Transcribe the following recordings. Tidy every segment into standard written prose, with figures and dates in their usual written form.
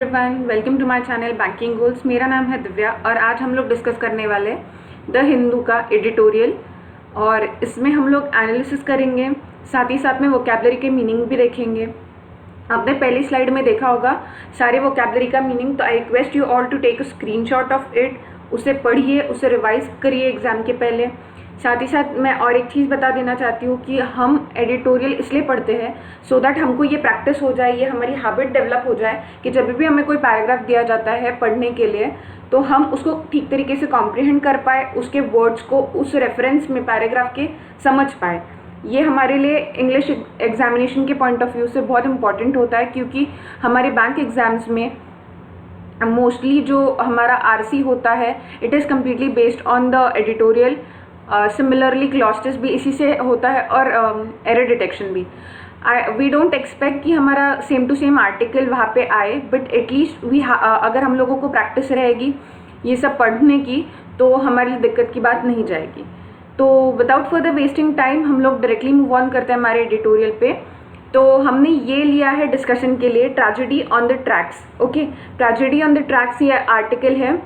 Everyone, welcome to my channel banking goals. मेरा नाम है दिव्या और आज हम लोग डिस्कस करने वाले द हिंदू का एडिटोरियल और इसमें हम लोग एनालिसिस करेंगे, साथ ही साथ में वोकैबलरी के मीनिंग भी देखेंगे। आपने पहली स्लाइड में देखा होगा सारे वोकैबलरी का मीनिंग, तो I request you all to take a screenshot of it, उसे पढ़िए, उसे रिवाइज करिए एग्जाम के पहले। साथ ही साथ मैं और एक चीज़ बता देना चाहती हूँ कि हम एडिटोरियल इसलिए पढ़ते हैं सो दैट हमको ये प्रैक्टिस हो जाए, ये हमारी हैबिट डेवलप हो जाए कि जब भी हमें कोई पैराग्राफ दिया जाता है पढ़ने के लिए तो हम उसको ठीक तरीके से कॉम्प्रिहेंड कर पाए, उसके वर्ड्स को उस रेफरेंस में पैराग्राफ के समझ पाए। ये हमारे लिए इंग्लिश एग्जामिनेशन के पॉइंट ऑफ व्यू से बहुत इंपॉर्टेंट होता है, क्योंकि हमारे बैंक एग्जाम्स में मोस्टली जो हमारा आरसी होता है it is completely based on the editorial. Similarly cloze test भी इसी से होता है और एरर डिटेक्शन भी। वी डोंट एक्सपेक्ट कि हमारा सेम टू सेम आर्टिकल वहाँ पे आए, बट एटलीस्ट अगर हम लोगों को प्रैक्टिस रहेगी ये सब पढ़ने की तो हमारे लिए दिक्कत की बात नहीं जाएगी। तो विदाउट फर्दर वेस्टिंग टाइम हम लोग डायरेक्टली मूव ऑन करते हैं हमारे एडिटोरियल पे। तो हमने ये लिया है डिस्कशन के लिए tragedy on the tracks. Okay, tragedy on the tracks ये आर्टिकल है।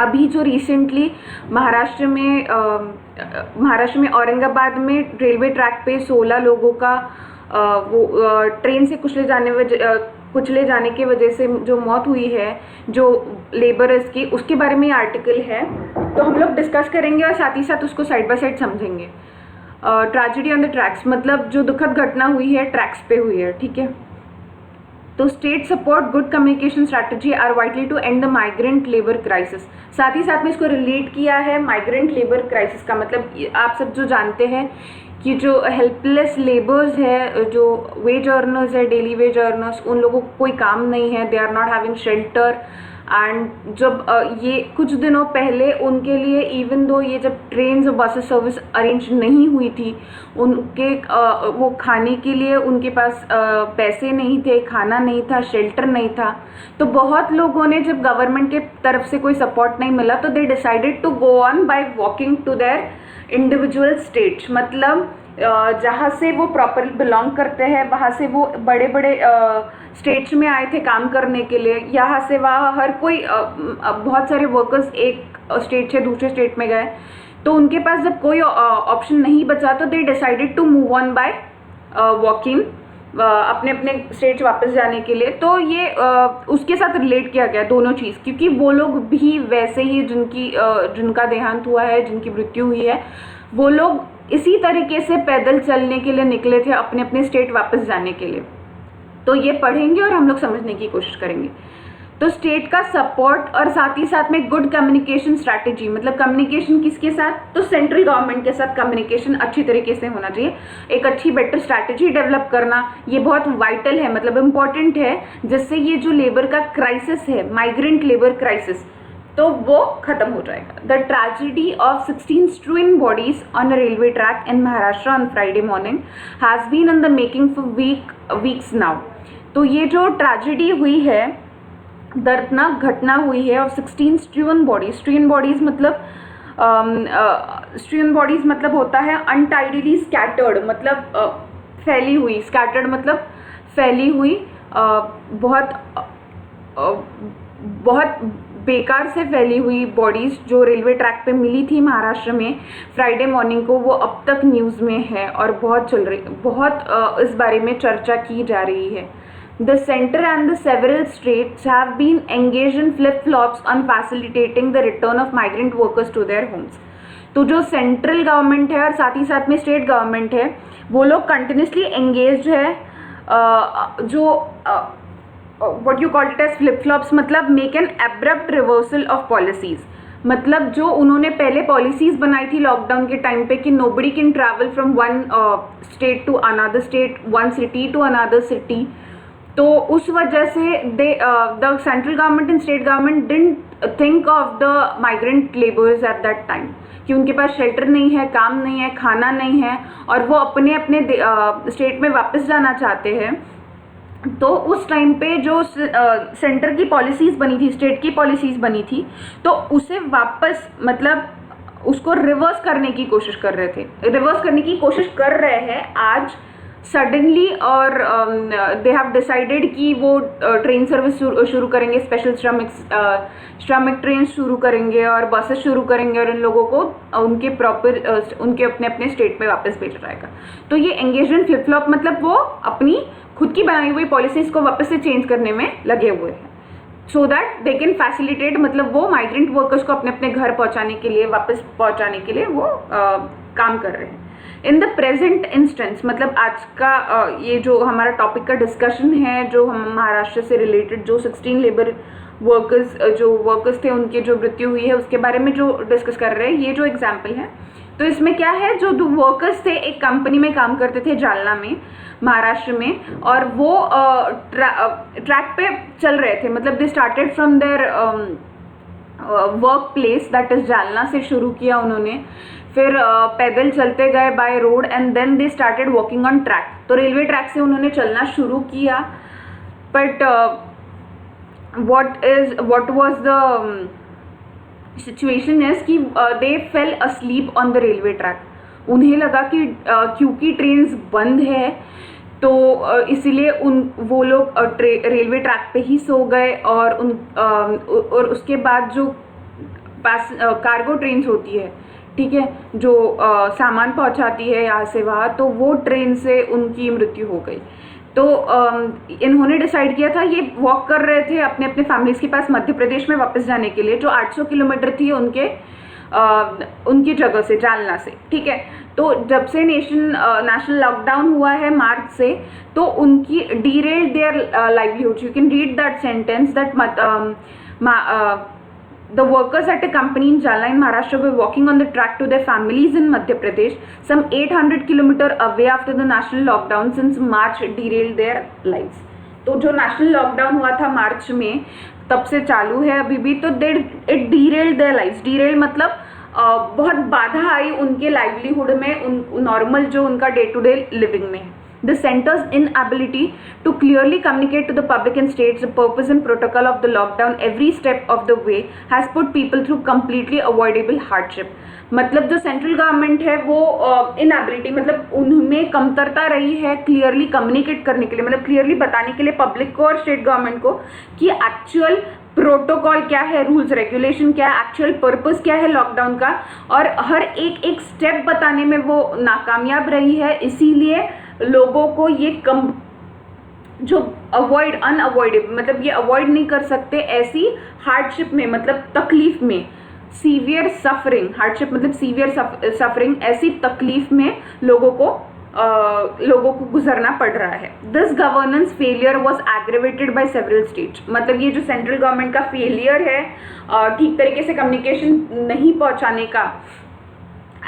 अभी जो रिसेंटली महाराष्ट्र में औरंगाबाद में रेलवे ट्रैक पे 16 लोगों का ट्रेन से कुचले जाने की वजह से जो मौत हुई है, जो लेबरर्स की, उसके बारे में आर्टिकल है। तो हम लोग डिस्कस करेंगे और साथ ही साथ उसको साइड बाय साइड समझेंगे। ट्रेजेडी ऑन द ट्रैक्स मतलब जो दुखद घटना हुई है ट्रैक्स पे हुई है, ठीक है। तो state support good communication strategy are vitally to end the migrant labour crisis. साथ ही साथ में इसको रिलेट किया है माइग्रेंट लेबर क्राइसिस का मतलब आप सब जो जानते हैं कि जो हेल्पलेस लेबर्स है, जो वेज अर्नर्स है, डेली वेज अर्नर्स, उन लोगों को कोई काम नहीं है, they are not having shelter. And जब ये कुछ दिनों पहले उनके लिए इवन दो ये जब ट्रेन और बसेस सर्विस अरेंज नहीं हुई थी, उनके वो खाने के लिए उनके पास पैसे नहीं थे, खाना नहीं था, शेल्टर नहीं था। तो बहुत लोगों ने जब गवर्नमेंट के तरफ से कोई सपोर्ट नहीं मिला तो they decided to go on by walking to their individual states. मतलब जहाँ से वो प्रॉपरली बिलोंग करते हैं वहाँ से वो बड़े बड़े स्टेट्स में आए थे काम करने के लिए। यहाँ से वहाँ हर कोई बहुत सारे वर्कर्स एक स्टेट से दूसरे स्टेट में गए, तो उनके पास जब कोई ऑप्शन नहीं बचा तो they decided to move on by walking, अपने अपने स्टेट्स वापस जाने के लिए। तो ये उसके साथ रिलेट किया गया दोनों चीज़, क्योंकि वो लोग भी वैसे ही जिनका देहांत हुआ है, जिनकी मृत्यु हुई है, वो लोग इसी तरीके से पैदल चलने के लिए निकले थे अपने अपने स्टेट वापस जाने के लिए। तो ये पढ़ेंगे और हम लोग समझने की कोशिश करेंगे। तो स्टेट का सपोर्ट और साथ ही साथ में गुड कम्युनिकेशन स्ट्रैटेजी, मतलब कम्युनिकेशन किसके साथ, तो सेंट्रल गवर्नमेंट के साथ कम्युनिकेशन अच्छी तरीके से होना चाहिए। एक अच्छी बेटर स्ट्रैटेजी डेवलप करना ये बहुत वाइटल है, मतलब इम्पॉर्टेंट है, जिससे ये जो लेबर का क्राइसिस है, माइग्रेंट लेबर क्राइसिस, तो वो खत्म हो जाएगा। The tragedy of 16 strewing bodies on a railway track in Maharashtra on Friday morning has been in the making for weeks now. तो ये जो ट्रेजेडी हुई है, दर्दनाक घटना हुई है और 16 स्ट्रूइन बॉडीज मतलब होता है अनटाइडली स्कैटर्ड, मतलब फैली हुई, स्कैटर्ड मतलब फैली हुई, बहुत बेकार से फैली हुई बॉडीज़ जो रेलवे ट्रैक पे मिली थी महाराष्ट्र में फ्राइडे मॉर्निंग को, वो अब तक न्यूज़ में है और बहुत इस बारे में चर्चा की जा रही है। The center and the several states have been engaged in flip-flops on facilitating the return of migrant workers to their homes. तो जो सेंट्रल गवर्नमेंट है और साथ ही साथ में स्टेट गवर्नमेंट है, वो लोग कंटिन्यूसली एंगेज्ड है, what you call it as flip-flops, मतलब make an abrupt reversal of policies। मतलब जो उन्होंने पहले पॉलिसीज बनाई थी लॉकडाउन के टाइम पे कि nobody can travel from one state to another state, one city to another city, तो उस वजह से the central government and state government didn't think of the migrant labours at that time, कि उनके पास shelter नहीं है, काम नहीं है, खाना नहीं है और वो अपने अपने स्टेट में वापस जाना चाहते हैं। तो उस टाइम पे जो सेंटर की पॉलिसीज़ बनी थी, स्टेट की पॉलिसीज़ बनी थी, तो उसे वापस मतलब उसको रिवर्स करने की कोशिश कर रहे हैं आज सडनली, और दे हैव डिसाइडेड कि वो ट्रेन सर्विस शुरू करेंगे, स्पेशल श्रमिक ट्रेन शुरू करेंगे और बसेस शुरू करेंगे, और इन लोगों को उनके उनके अपने अपने स्टेट में वापस भेजा जाएगा। तो ये एंगेजमेंट फ्लिप फ्लॉप, मतलब वो अपनी खुद की बनाई हुई पॉलिसीज को वापस से चेंज करने में लगे हुए हैं, so that they can facilitate, मतलब वो माइग्रेंट वर्कर्स को अपने अपने घर पहुंचाने के लिए, वापस पहुंचाने के लिए वो काम कर रहे हैं। इन द प्रेजेंट इंस्टेंस, मतलब आज का ये जो हमारा टॉपिक का डिस्कशन है, जो हम महाराष्ट्र से रिलेटेड जो 16 लेबर वर्कर्स थे उनकी जो मृत्यु हुई है उसके बारे में जो डिस्कस कर रहे हैं, ये जो एग्जाम्पल है, तो इसमें क्या है, जो दो वर्कर्स थे एक कंपनी में काम करते थे जालना में, महाराष्ट्र में, और वो ट्रैक पे चल रहे थे, मतलब they started from their work place, that is Jalna से शुरू किया उन्होंने, फिर पैदल चलते गए by road, and then they started walking on track. तो रेलवे ट्रैक से उन्होंने चलना शुरू किया, but what was the situation is कि they fell asleep on the railway track। उन्हें लगा कि क्योंकि ट्रेन्स बंद है तो इसीलिए वो लोग रेलवे ट्रैक पे ही सो गए, और उसके बाद जो कार्गो ट्रेन्स होती है, ठीक है, जो सामान पहुंचाती है यहाँ से वहाँ, तो वो ट्रेन से उनकी मृत्यु हो गई। तो इन्होंने डिसाइड किया था, ये वॉक कर रहे थे अपने अपने फैमिलीज के पास मध्य प्रदेश में वापस जाने के लिए, जो 800 किलोमीटर थी उनकी जगह से, जालना से, ठीक है। तो जब से नेशनल लॉकडाउन हुआ है मार्च से, तो उनकी derailed their livelihood. You can read that sentence that the workers at a company in Jalna in Maharashtra were walking on the track to their families in Madhya Pradesh, some 800 kilometer away after the national lockdown since March derailed their lives। तो जो national lockdown हुआ था मार्च में, तब से चालू है अभी भी, तो it derailed their lives। derail मतलब बहुत बाधा आई उनके लाइवलीहुड में, नॉर्मल जो उनका डे टू डे लिविंग में है। The center's inability to clearly communicate to the public and states the purpose and protocol of the lockdown every step of the way has put people through completely avoidable hardship। मतलब जो central government है वो inability, मतलब उनमें कमतरता रही है clearly communicate करने के लिए, मतलब क्लियरली बताने के लिए पब्लिक को और स्टेट गवर्नमेंट को कि एक्चुअल प्रोटोकॉल क्या है, रूल्स रेगुलेशन क्या है, एक्चुअल पर्पस क्या है लॉकडाउन का, और हर एक स्टेप बताने में वो नाकामयाब रही है। इसीलिए लोगों को ये जो अनअवॉइडेबल, मतलब ये अवॉइड नहीं कर सकते, ऐसी हार्डशिप में, मतलब तकलीफ में, सीवियर सफरिंग, हार्डशिप मतलब सीवियर सफरिंग, ऐसी तकलीफ में लोगों को गुजरना पड़ रहा है। This governance failure was aggravated by several states, मतलब ये जो सेंट्रल गवर्नमेंट का फेलियर है ठीक तरीके से कम्युनिकेशन नहीं पहुंचाने का,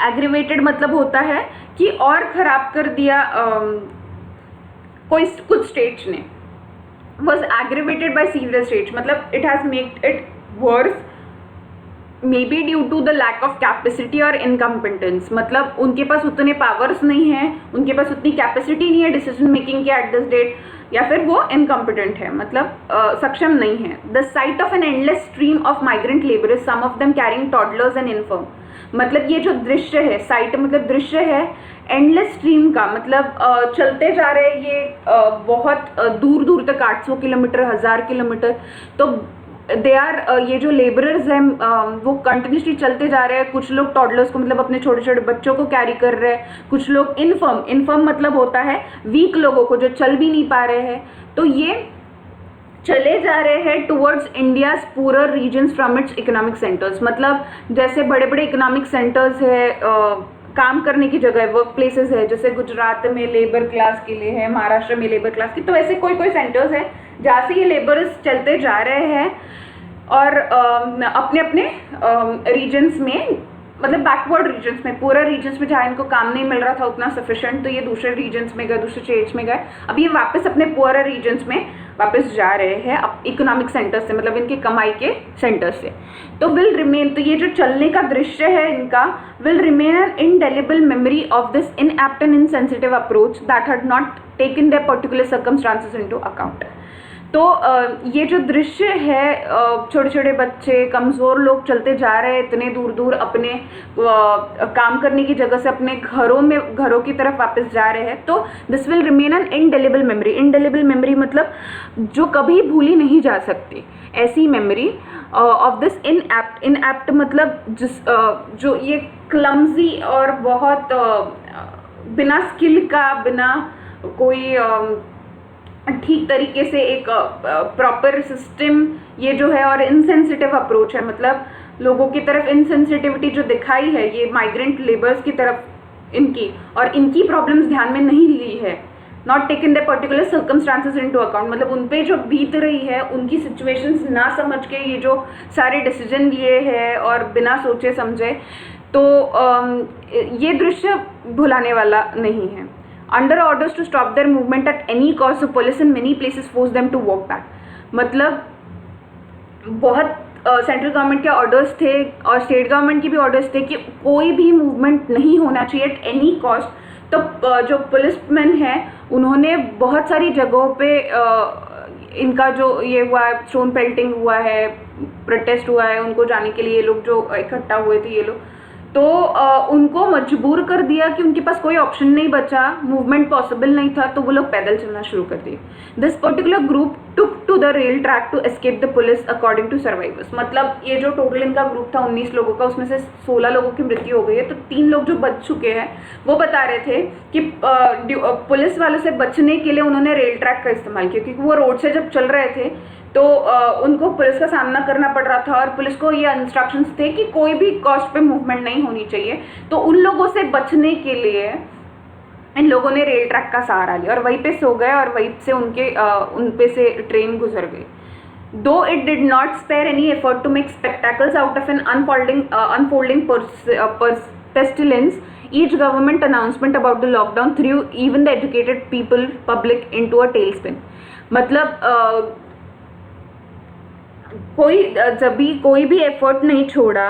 एग्रेवेटेड मतलब होता है कि और खराब कर दिया कुछ स्टेट्स ने, was aggravated by several states, मतलब it has made it worse may be due to the lack of capacity और इनकम्पिटेंस, मतलब उनके पास उतने पावर्स नहीं है, उनके पास उतनी कैपेसिटी नहीं है डिसीजन मेकिंग की एट दिस डेट, या फिर वो इनकम्पिटेंट है, मतलब सक्षम नहीं है। The sight of an endless stream of migrant labourers, some of them carrying toddlers and infirm, मतलब ये जो दृश्य है, साइट मतलब दृश्य है, एंडलेस स्ट्रीम का मतलब चलते जा रहे हैं ये बहुत दूर दूर तक, 800 किलोमीटर, 1000 किलोमीटर, तो दे आर ये जो लेबरर्स हैं वो कंटिन्यूसली चलते जा रहे हैं। कुछ लोग टॉडलर्स को, मतलब अपने छोटे छोटे बच्चों को कैरी कर रहे हैं, कुछ लोग इनफर्म मतलब होता है वीक लोगों को जो चल भी नहीं पा रहे हैं, तो ये चले जा रहे हैं towards India's poorer regions from its economic centres, मतलब जैसे बड़े बड़े इकोनॉमिक सेंटर्स है, काम करने की जगह, वर्क प्लेसेस है, जैसे गुजरात में लेबर क्लास के लिए है, महाराष्ट्र में लेबर क्लास की, तो ऐसे कोई सेंटर्स है जहाँ से ये लेबर्स चलते जा रहे हैं और अपने अपने रीजन्स में, मतलब बैकवर्ड रीजन्स में, पूरा रीजन्स में जहाँ इनको काम नहीं मिल रहा था उतना सफिशिएंट, तो ये दूसरे रीजन्स में गए, दूसरे स्टेट्स में गए, अब ये वापस अपने पूरा रीजन्स में वापस जा रहे हैं इकोनॉमिक सेंटर्स से, मतलब इनके कमाई के सेंटर से। तो विल रिमेन, तो ये जो चलने का दृश्य है इनका, will remain N indelible memory of this inept and insensitive approach that had not taken there particular circumstances into account. तो ये जो दृश्य है, छोटे छोटे बच्चे, कमज़ोर लोग चलते जा रहे हैं इतने दूर दूर अपने काम करने की जगह से अपने घरों की तरफ वापस जा रहे हैं। तो this will remain N indelible memory. Indelible memory मतलब जो कभी भूली नहीं जा सकती, ऐसी मेमोरी ऑफ दिस इनएप्ट मतलब जो ये क्लमजी और बहुत बिना स्किल का, बिना कोई ठीक तरीके से एक प्रॉपर सिस्टम ये जो है, और इनसेंसिटिव अप्रोच है, मतलब लोगों की तरफ इनसेंसिटिविटी जो दिखाई है ये माइग्रेंट लेबर्स की तरफ इनकी, और इनकी प्रॉब्लम्स ध्यान में नहीं ली है, not taken the particular circumstances into account, मतलब उन पे जो बीत रही है उनकी सिचुएशंस ना समझ के ये जो सारे डिसीजन लिए हैं और बिना सोचे समझे, तो ये दृश्य भुलाने वाला नहीं है। Under orders to stop their movement at any cost, the police in many places forced them to walk back. मतलब बहुत सेंट्रल गवर्नमेंट के ऑर्डर्स थे और स्टेट गवर्नमेंट की भी ऑर्डर्स थे कि कोई भी मूवमेंट नहीं होना चाहिए एट एनी कॉस्ट। तो जो पुलिसमैन हैं उन्होंने बहुत सारी जगहों पे इनका जो ये हुआ है, स्टोन पेल्टिंग हुआ है, प्रोटेस्ट हुआ है, उनको जाने के लिए ये लोग जो इकट्ठा हुए थे ये लोग, तो उनको मजबूर कर दिया कि उनके पास कोई ऑप्शन नहीं बचा, मूवमेंट पॉसिबल नहीं था, तो वो लोग पैदल चलना शुरू कर दिए। This particular group took to the rail track to escape the police according to survivors. मतलब ये जो टोटल इनका ग्रुप था 19 लोगों का, उसमें से 16 लोगों की मृत्यु हो गई है, तो 3 लोग जो बच चुके हैं वो बता रहे थे कि पुलिस वालों से बचने के लिए उन्होंने रेल ट्रैक का इस्तेमाल किया, क्योंकि वो रोड से जब चल रहे थे तो उनको पुलिस का सामना करना पड़ रहा था और पुलिस को ये इंस्ट्रक्शंस थे कि कोई भी कॉस्ट पे मूवमेंट नहीं होनी चाहिए। तो उन लोगों से बचने के लिए इन लोगों ने रेल ट्रैक का सहारा लिया और वहीं पे सो गए और वहीं से उन पे से ट्रेन गुजर गई। Though it did not spare any effort to make spectacles out of an unfolding pestilence, each government announcement about the lockdown threw even the educated public into a tailspin. मतलब कोई भी एफर्ट नहीं छोड़ा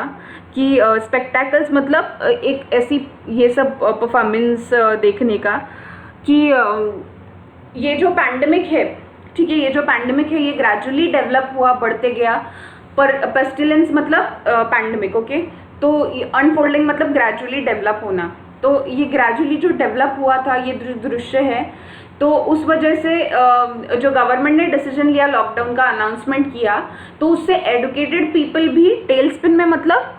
कि spectacles मतलब एक ऐसी ये सब परफॉर्मेंस देखने का कि ये जो पैंडमिक है, ठीक है, ये जो पैंडमिक है ये ग्रेजुअली डेवलप हुआ, बढ़ते गया, पर पेस्टिलेंस मतलब पैंडमिक, ओके, तो अनफोल्डिंग मतलब ग्रेजुअली डेवलप होना, तो ये ग्रेजुअली जो डेवलप हुआ था ये दृश्य है। तो उस वजह से जो गवर्नमेंट ने डिसीजन लिया, लॉकडाउन का अनाउंसमेंट किया, तो उससे एडुकेटेड पीपल भी टेल स्पिन में, मतलब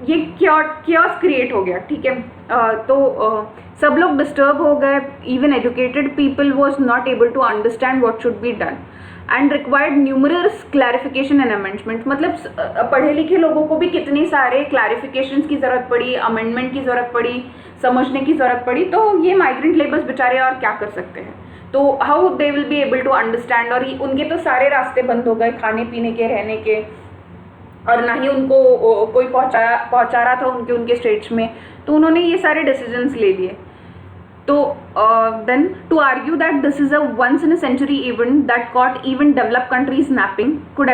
ये क्योस क्रिएट हो गया, ठीक है, तो सब लोग डिस्टर्ब हो गए। Even educated people was not able to understand what should be done and required numerous clarification and amendment. मतलब पढ़े लिखे लोगों को भी कितने सारे क्लैरिफिकेशंस की ज़रूरत पड़ी, अमेंडमेंट की ज़रूरत पड़ी, समझने की ज़रूरत पड़ी। तो ये माइग्रेंट लेबर्स बेचारे और क्या कर सकते हैं, तो how they will be able to understand. और उनके तो सारे रास्ते बंद हो गए, खाने पीने के, रहने के, और ना ही उनको कोई पहुंचा रहा था उनके स्टेट्स में, तो उन्होंने ये सारे डिसीजंस ले लिए। तो then to argue that this is a once in a century event that caught even developed countries napping could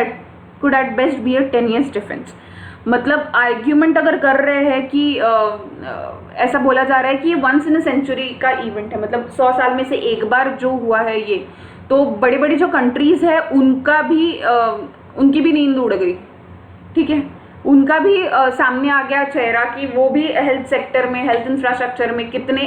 at best be a 10 years difference. मतलब आर्ग्यूमेंट अगर कर रहे हैं कि ऐसा बोला जा रहा है कि ये वंस इन अ सेंचुरी का इवेंट है, मतलब 100 साल में से एक बार जो हुआ है ये, तो बड़ी बड़ी जो कंट्रीज है उनकी भी नींद उड़ गई, ठीक है, उनका भी सामने आ गया चेहरा कि वो भी हेल्थ सेक्टर में, हेल्थ इंफ्रास्ट्रक्चर में कितने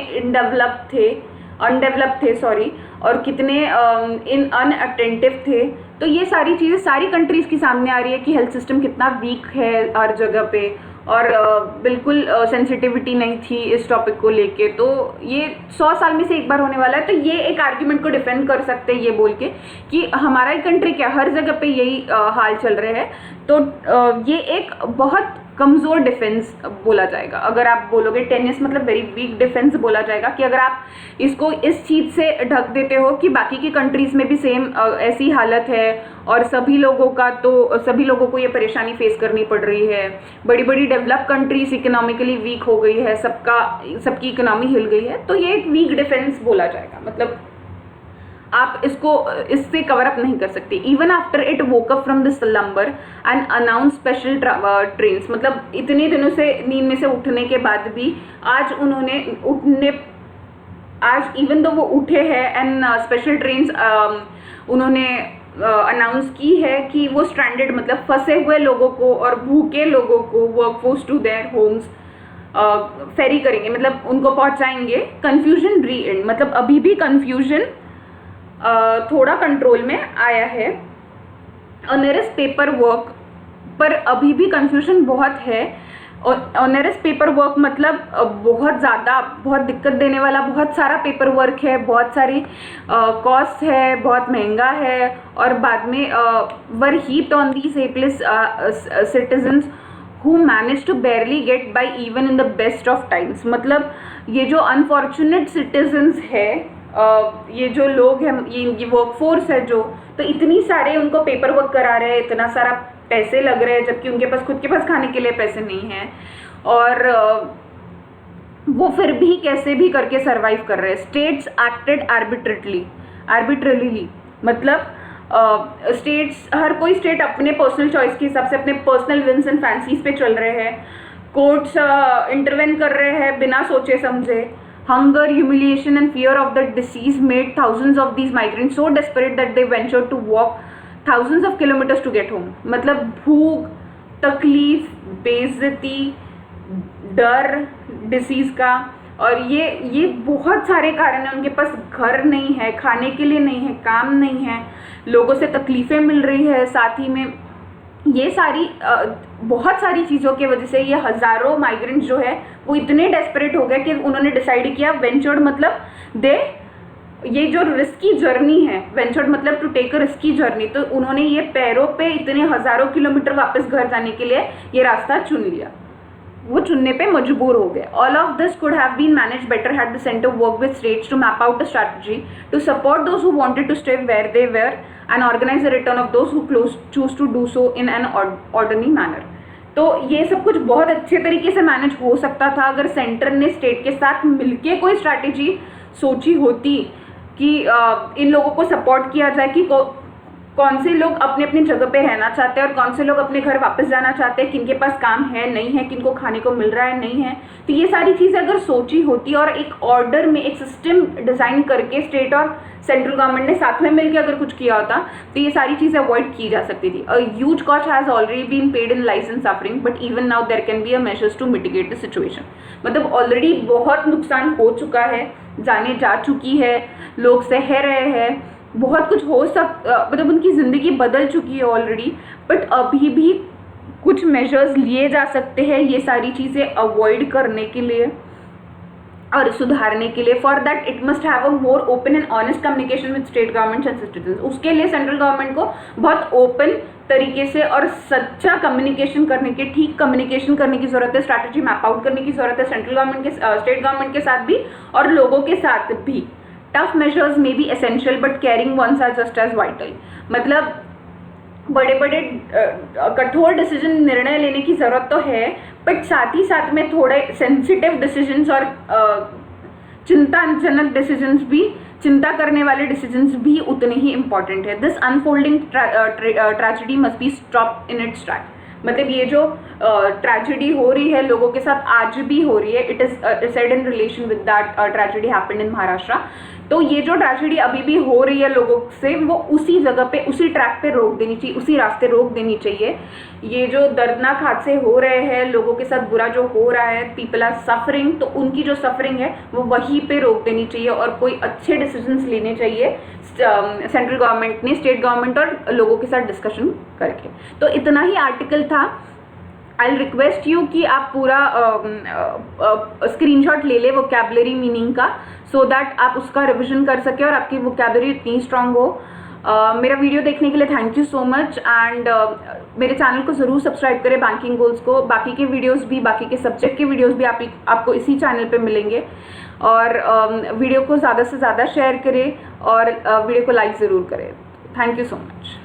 अनडेवलप्ड थे सॉरी, और कितने अनअटेंटिव थे। तो ये सारी चीज़ें सारी कंट्रीज़ की सामने आ रही है कि हेल्थ सिस्टम कितना वीक है हर जगह पे, और बिल्कुल सेंसिटिविटी नहीं थी इस टॉपिक को लेके। तो ये 100 साल में से एक बार होने वाला है, तो ये एक आर्ग्यूमेंट को डिफेंड कर सकते हैं ये बोल के कि हमारा ही कंट्री क्या, हर जगह पे यही हाल चल रहे हैं। तो ये एक बहुत कमज़ोर डिफेंस बोला जाएगा। अगर आप बोलोगे 10 years मतलब वेरी वीक डिफेंस बोला जाएगा कि अगर आप इसको इस चीज़ से ढक देते हो कि बाकी की कंट्रीज़ में भी सेम ऐसी हालत है और सभी लोगों को ये परेशानी फेस करनी पड़ रही है, बड़ी बड़ी डेवलप कंट्रीज इकोनॉमिकली वीक हो गई है, सबकी इकोनॉमी हिल गई है, तो ये एक वीक डिफेंस बोला जाएगा। मतलब आप इससे कवर अप नहीं कर सकते। Even after it woke up from the slumber and announce special trains, मतलब इतने दिनों से नींद में से उठने के बाद भी आज इवन दो वो उठे हैं एंड स्पेशल ट्रेन्स उन्होंने अनाउंस की है कि वो स्ट्रैंडेड मतलब फंसे हुए लोगों को और भूखे लोगों को वर्कफोर्स टू देयर होम्स फेरी करेंगे, मतलब उनको पहुंचाएंगे। कन्फ्यूजन री एंड, मतलब अभी भी कन्फ्यूजन थोड़ा कंट्रोल में आया है। ऑनरस पेपर वर्क पर अभी भी कन्फ्यूजन बहुत है। ऑनरस पेपर वर्क मतलब बहुत ज़्यादा, बहुत दिक्कत देने वाला बहुत सारा पेपर वर्क है, बहुत सारी कॉस्ट है, बहुत महंगा है, और बाद में were heaped on these helpless citizens who managed to barely get by even in the best of times। मतलब ये जो अनफॉर्चुनेट सिटीजन्स है, ये जो लोग हैं, ये वर्कफोर्स है जो, तो इतनी सारे उनको पेपर वर्क करा रहे हैं, इतना सारा पैसे लग रहे हैं, जबकि उनके पास खुद के पास खाने के लिए पैसे नहीं हैं, और वो फिर भी कैसे भी करके सर्वाइव कर रहे हैं। स्टेट्स एक्टेड आर्बिट्ररीली, मतलब स्टेट्स, हर कोई स्टेट अपने पर्सनल चॉइस के हिसाब से अपने पर्सनल विंस एंड फैंसीज पे चल रहे हैं। कोर्ट्स इंटरवेन कर रहे हैं बिना सोचे समझे। Hunger, humiliation and fear of the disease made thousands of these migrants so desperate that they venture to walk thousands of kilometres to get home. मतलब भूख, तकलीफ, बेइज्जती, डर डिसीज का, और ये बहुत सारे कारण हैं। उनके पास घर नहीं है, खाने के लिए नहीं है, काम नहीं है, लोगों से तकलीफ़ें मिल रही है, साथ ही में ये सारी बहुत सारी चीज़ों की वजह से ये हज़ारों माइग्रेंट्स जो है वो इतने डेस्परेट हो गए कि उन्होंने डिसाइड किया, वेंचर्ड मतलब ये जो रिस्की जर्नी है, वेंचर्ड मतलब to take a risky journey, तो उन्होंने ये पैरों पे इतने हज़ारों किलोमीटर वापस घर जाने के लिए ये रास्ता चुन लिया, वो चुनने पे मजबूर हो गए। All of this could have been manage better had the centre work with states to map out the strategy to support those who wanted to stay where they were and organise the return of those who choose to do so in an orderly manner. तो ये सब कुछ बहुत अच्छे तरीके से manage हो सकता था अगर सेंटर ने स्टेट के साथ मिलके कोई स्ट्रैटेजी सोची होती कि इन लोगों को सपोर्ट किया जाए कि कौन से लोग अपने अपनी जगह पे रहना चाहते हैं और कौन से लोग अपने घर वापस जाना चाहते हैं, किनके पास काम है नहीं है, किनको खाने को मिल रहा है नहीं है। तो ये सारी चीज़ें अगर सोची होती और एक ऑर्डर में एक सिस्टम डिज़ाइन करके स्टेट और सेंट्रल गवर्नमेंट ने साथ में मिलकर अगर कुछ किया होता तो ये सारी चीज़ें अवॉइड की जा सकती थी। A huge cost has already been paid in life and suffering but even now there can be a measures to mitigate the situation. मतलब ऑलरेडी बहुत नुकसान हो चुका है, जाने जा चुकी है, लोग सह रहे हैं, बहुत कुछ हो मतलब उनकी ज़िंदगी बदल चुकी है ऑलरेडी, बट अभी भी कुछ मेजर्स लिए जा सकते हैं ये सारी चीज़ें अवॉइड करने के लिए और सुधारने के लिए। For that it must have a more open and honest communication with state governments and citizens. उसके लिए सेंट्रल गवर्नमेंट को बहुत ओपन तरीके से और सच्चा कम्युनिकेशन करने के, ठीक कम्युनिकेशन करने की ज़रूरत है, स्ट्रैटेजी मैप आउट करने की ज़रूरत है सेंट्रल गवर्नमेंट के स्टेट गवर्नमेंट के साथ भी और लोगों के साथ भी। Tough measures may be essential but caring ones are just as vital. मतलब बड़े बड़े कठोर डिसीजन, निर्णय लेने की ज़रूरत तो है, बट साथ ही साथ में थोड़े सेंसिटिव डिसीजंस और चिंताजनक डिसीजंस भी, चिंता करने वाले डिसीजंस भी उतने ही इंपॉर्टेंट है। This unfolding tragedy must be stop in its track. मतलब ये जो ट्रेजेडी हो रही है लोगों के साथ आज भी हो रही है, it is said in relation with that tragedy happened in Maharashtra. तो ये जो ट्रेजेडी अभी भी हो रही है लोगों से, वो उसी जगह पे, उसी ट्रैक पे रोक देनी चाहिए, उसी रास्ते रोक देनी चाहिए। ये जो दर्दनाक हादसे हो रहे हैं, लोगों के साथ बुरा जो हो रहा है, पीपल आर सफरिंग, तो उनकी जो सफरिंग है वो वहीं पे रोक देनी चाहिए और कोई अच्छे डिसीजंस लेने चाहिए सेंट्रल गवर्नमेंट ने, स्टेट गवर्नमेंट और लोगों के साथ डिस्कशन करके। तो इतना ही आर्टिकल था। आई रिक्वेस्ट यू कि आप पूरा स्क्रीनशॉट ले ले वोकैबुलरी मीनिंग का, सो दैट आप उसका रिविजन कर सके और आपकी वोकैबुलरी इतनी स्ट्रांग हो। मेरा वीडियो देखने के लिए thank you so much and मेरे चैनल को ज़रूर सब्सक्राइब करें, बैंकिंग गोल्स को। बाकी के वीडियोस भी, बाकी के सब्जेक्ट के वीडियोस भी आपको इसी चैनल पे मिलेंगे। और वीडियो को ज़्यादा से ज़्यादा शेयर करें और वीडियो को लाइक ज़रूर करें। Thank you so much.